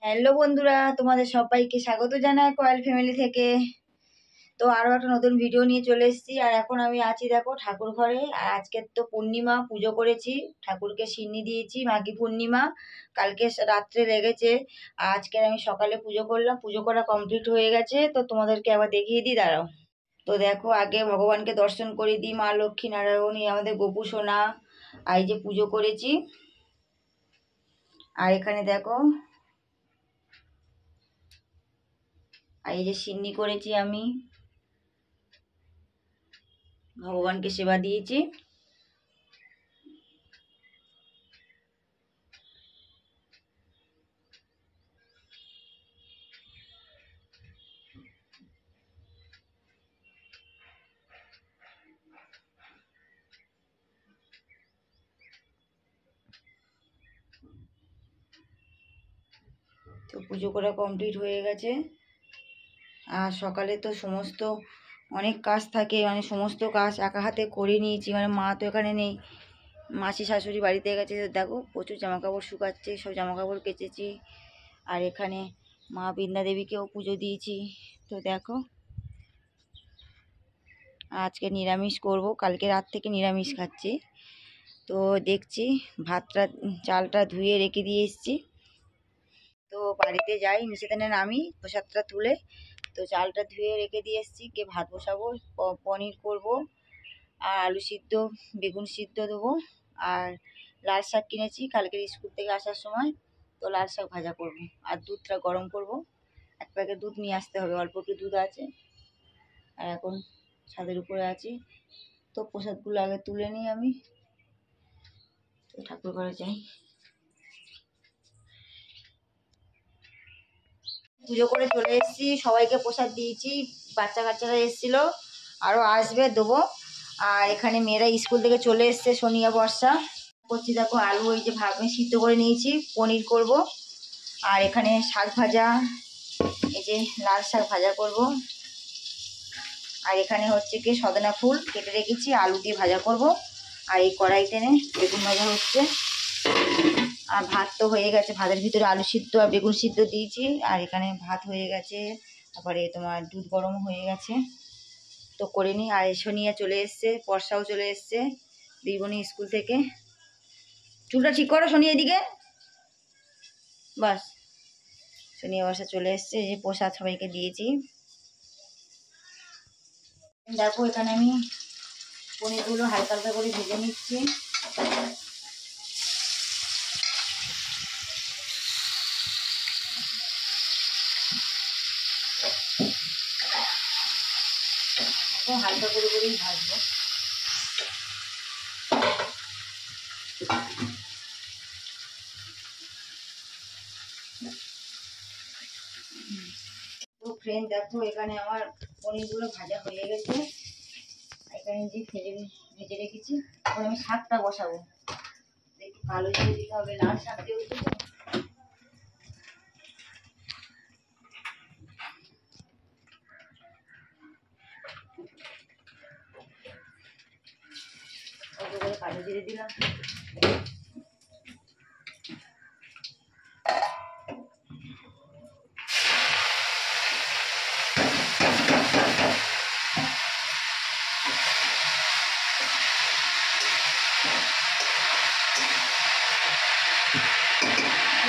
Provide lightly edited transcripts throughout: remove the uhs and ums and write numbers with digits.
Hello বন্ধুরা, তোমাদের সবাইকে স্বাগত জানাই কয়েল ফ্যামিলি থেকে। তো আরো একটা নতুন ভিডিও নিয়ে চলে এসেছি। আর এখন আমি আছি দেখো ঠাকুর ঘরে। আর আজকে তো পূর্ণিমা, পুজো করেছি, ঠাকুরকে সিন্নি দিয়েছি, মাঘী পূর্ণিমা কালকে রাত্রে লেগেছে। আর আজকে আমি সকালে পুজো করলাম, পুজো করা কমপ্লিট হয়ে গেছে। তো তোমাদেরকে আবার দেখিয়ে দিই, দাঁড়াও। তো দেখো, আগে ভগবানকে দর্শন করে দিই, মা লক্ষ্মী নারায়ণী আমাদের গোপু সোনা। আর এই যে পুজো করেছি। আর এখানে দেখো, আর এই যে সিন্নি করেছি, আমি ভগবানকে সেবা দিয়েছি। তো পুজো করা কমপ্লিট হয়ে গেছে। আর সকালে তো সমস্ত অনেক কাজ থাকে, মানে সমস্ত কাজ একা হাতে করে নিয়েছি। মানে মা তো এখানে নেই, মাসি শাশুড়ি বাড়িতে গেছে। দেখো প্রচুর জামাকাপড় শুকাচ্ছে, সব জামাকাপড় কেচেছি। আর এখানে মা বৃন্দা দেবীকেও পুজো দিয়েছি। তো দেখো, আজকে নিরামিষ করব, কালকে রাত থেকে নিরামিষ খাচ্ছি। তো দেখছি ভাতটা, চালটা ধুয়ে রেখে দিয়ে এসেছি। তো বাড়িতে যাই, নিচেতে নামি প্রসাদটা তুলে। তো চালটা ধুয়ে রেখে দিয়ে এসেছি, গিয়ে ভাত বসাবো, পনির করব, আর আলু সিদ্ধ, বেগুন সিদ্ধ দেবো। আর লাল শাক কিনেছি কালকের স্কুল থেকে আসার সময়, তো লাল শাক ভাজা করব। আর দুধটা গরম করব, এক প্যাকেট দুধ নিয়ে আসতে হবে, অল্প একটু দুধ আছে। আর এখন ছাদের উপরে আছি। তো প্রসাদগুলো আগে তুলে নিই আমি, তো ঠাকুর ঘরে যাই। পুজো করে চলে এসেছি, সবাইকে প্রসাদ দিয়েছি, বাচ্চা কাচ্চারা এসেছিল, আরও আসবে, দেবো। আর এখানে মেয়েরা স্কুল থেকে চলে এসছে, সোনিয়া বর্ষা। করছি দেখো, আলু ওই যে ভাবে সিদ্ধ করে নিয়েছি, পনির করব। আর এখানে শাক ভাজা, এই যে লাল শাক ভাজা করব। আর এখানে হচ্ছে কি সদনা ফুল কেটে রেখেছি, আলু দিয়ে ভাজা করব। আর এই কড়াইতে বেগুন ভাজা হচ্ছে। আর ভাত তো হয়ে গেছে, ভাতের ভিতরে আলু সিদ্ধ আর বেগুন সিদ্ধ দিয়েছি। আর এখানে ভাত হয়ে গেছে, তারপরে তোমার দুধ গরম হয়ে গেছে। তো করে নিই। আর সোনিয়া চলে এসছে, বর্ষাও চলে এসছে, দুই বোনই স্কুল থেকে। চুলটা ঠিক করো সোনিয়া, এদিকে বাস। সোনিয়া বর্ষা চলে এসছে, এই যে প্রসাদ সবাইকে দিয়েছি। দেখো এখানে আমি পনিরগুলো হালকা হালকা করে ভেজে নিচ্ছি। হালকা করে করেই ভাজবো। তো ফ্রেন্ড দেখো, এখানে আমার পনিরগুলো ভাজা হয়ে গেছে। এখানে যে ভেজে রেখেছি, এখন আমি শাকটা বসাবো। একটু কালো জিরে দিতে হবে, লাল শাক দিয়ে দেবো। অল্প করে কালো জিরে দিলাম।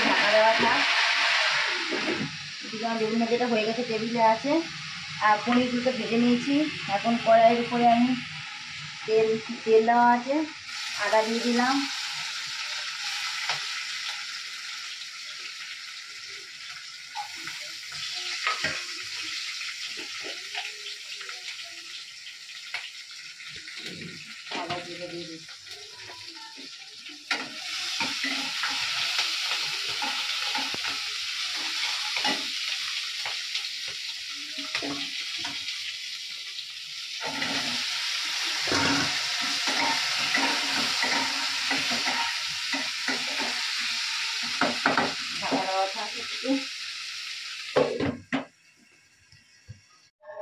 ঢাকা দেওয়া থাক। বেগুন যেটা হয়ে গেছে টেবিলে আছে। আর পনিরগুলো ভেজে নিয়েছি। এখন কড়াইয়ের উপরে আমি তেল দেওয়া আছে, আদা দিয়ে দিলাম। আদা দিয়ে দিচ্ছি।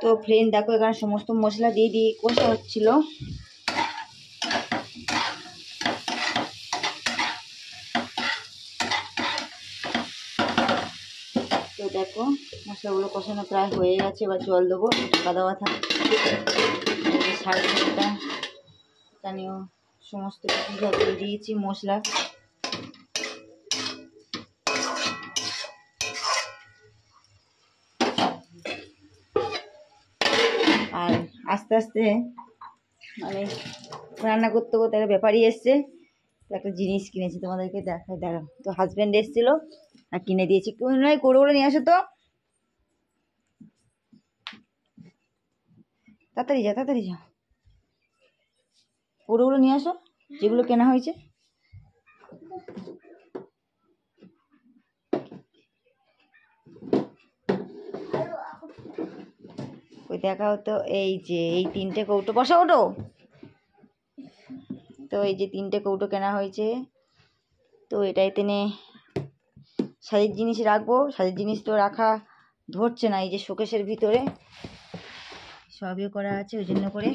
তো ফ্রেন্ড দেখো, এখানে সমস্ত মশলা দিয়ে কষা হচ্ছিল। তো দেখো মশলাগুলো কষানো প্রায় হয়ে গেছে, এবার জল দেবো, ঢাকা দেওয়া থাকে। শাকটা এখানেও সমস্ত কিছু সব দিয়ে দিয়েছি মশলা। আর আস্তে আস্তে মানে রান্না করতে করতে একটা ব্যাপারই এসছে, একটা জিনিস কিনেছি তোমাদেরকে দেখাই, দাঁড়াও। তো হাজব্যান্ড এসেছিলো আর কিনে দিয়েছি, নয় করে নিয়ে আসো তো, তাড়াতাড়ি যা তাড়াতাড়ি যা, ওগুলো নিয়ে আসো যেগুলো কেনা হয়েছে। ওই দেখাও তো, এই যে এই 3টে কৌটো, বসা ওটো। তো এই যে 3টে কৌটো কেনা হয়েছে, তো এটাই তেনে সাজের জিনিস রাখবো। সাজের জিনিস তো রাখা ধরছে না, এই যে শোকেসের ভিতরে সবই করা আছে, ওই জন্য করে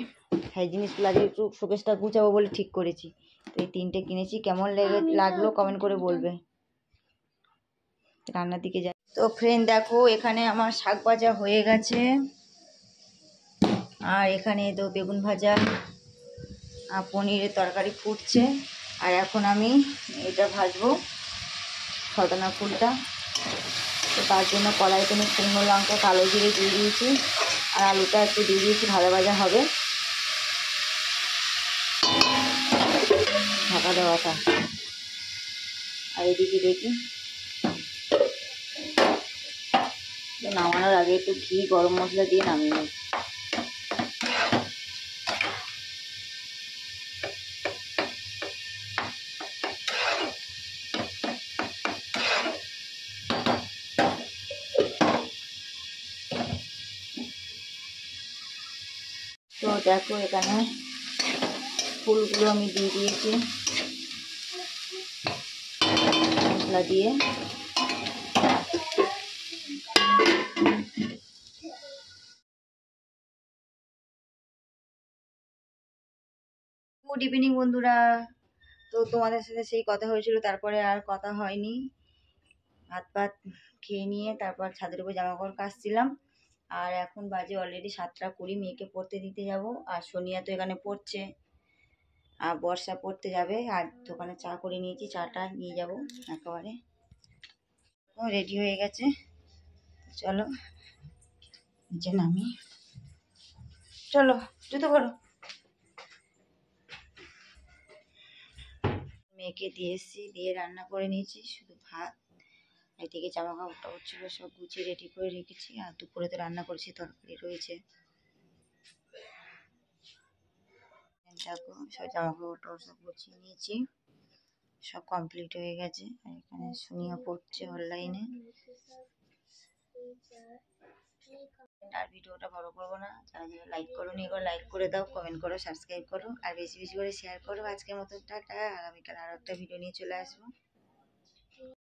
সাজের জিনিসগুলো আগে একটু শোকেসটা গুছাবো বলে ঠিক করেছি। তো এই 3টে কিনেছি, কেমন লাগলো কমেন্ট করে বলবে। রান্নার দিকে যাই। তো ফ্রেন্ড দেখো এখানে আমার শাক ভাজা হয়ে গেছে, আর এখানে তো বেগুন ভাজা আর পনিরের তরকারি ফুটছে। আর এখন আমি এটা ভাজবো, সদনা ফুলটা। তো তার জন্য কড়াইতে আমি শুকনো লঙ্কা কালো জিরে দিয়ে দিয়েছি, আর আলুটা একটু দিয়ে দিয়েছি, ভাজা ভাজা হবে, ঢাকা দেওয়াটা। আর এদিকে দেখি নামানোর আগে একটু ঘি গরম মশলা দিয়ে নামিয়ে নিই। তো দেখো এখানে ফুলগুলো আমি দিয়ে দিয়েছি মশলা দিয়ে। গুড ইভিনিং বন্ধুরা। তো তোমাদের সাথে সেই কথা হয়েছিল, তারপরে আর কথা হয়নি। ভাত ভাত খেয়ে নিয়ে তারপর ছাদের উপর জামাকাপড় কাচছিলাম। আর এখন বাজে অলরেডি 7টা 20, মেয়েকে পড়তে দিতে যাব। আর সোনিয়া তো এখানে পড়ছে, আর বর্ষা পড়তে যাবে। আর দোকানে চা করে নিয়েছি, চাটা নিয়ে যাব একেবারে। রেডি হয়ে গেছে, চলো যে নামি, চলো জুতো করো। মেয়েকে দিয়ে এসেছি, দিয়ে রান্না করে নিয়েছি, শুধু ভাত। এদিকে জামা কাপড় টাপড় ছিল সব গুছিয়ে রেডি করে রেখেছি। আর দুপুরে তো রান্না করেছি, তরকারি রয়েছে। দেখো সব জামা কাপড় টাপড় সব গুছিয়ে নিয়েছি, সব কমপ্লিট হয়ে গেছে। আর এখানে সোনিয়া পড়ছে অনলাইনে। আর ভিডিওটা বড় করবো না, যারা যারা লাইক করো নি এবার লাইক করে দাও, কমেন্ট করো, সাবস্ক্রাইব করো, আর বেশি বেশি করে শেয়ার করো। আজকের মতো টাটা, আগামীকাল আরও একটা ভিডিও নিয়ে চলে আসবো।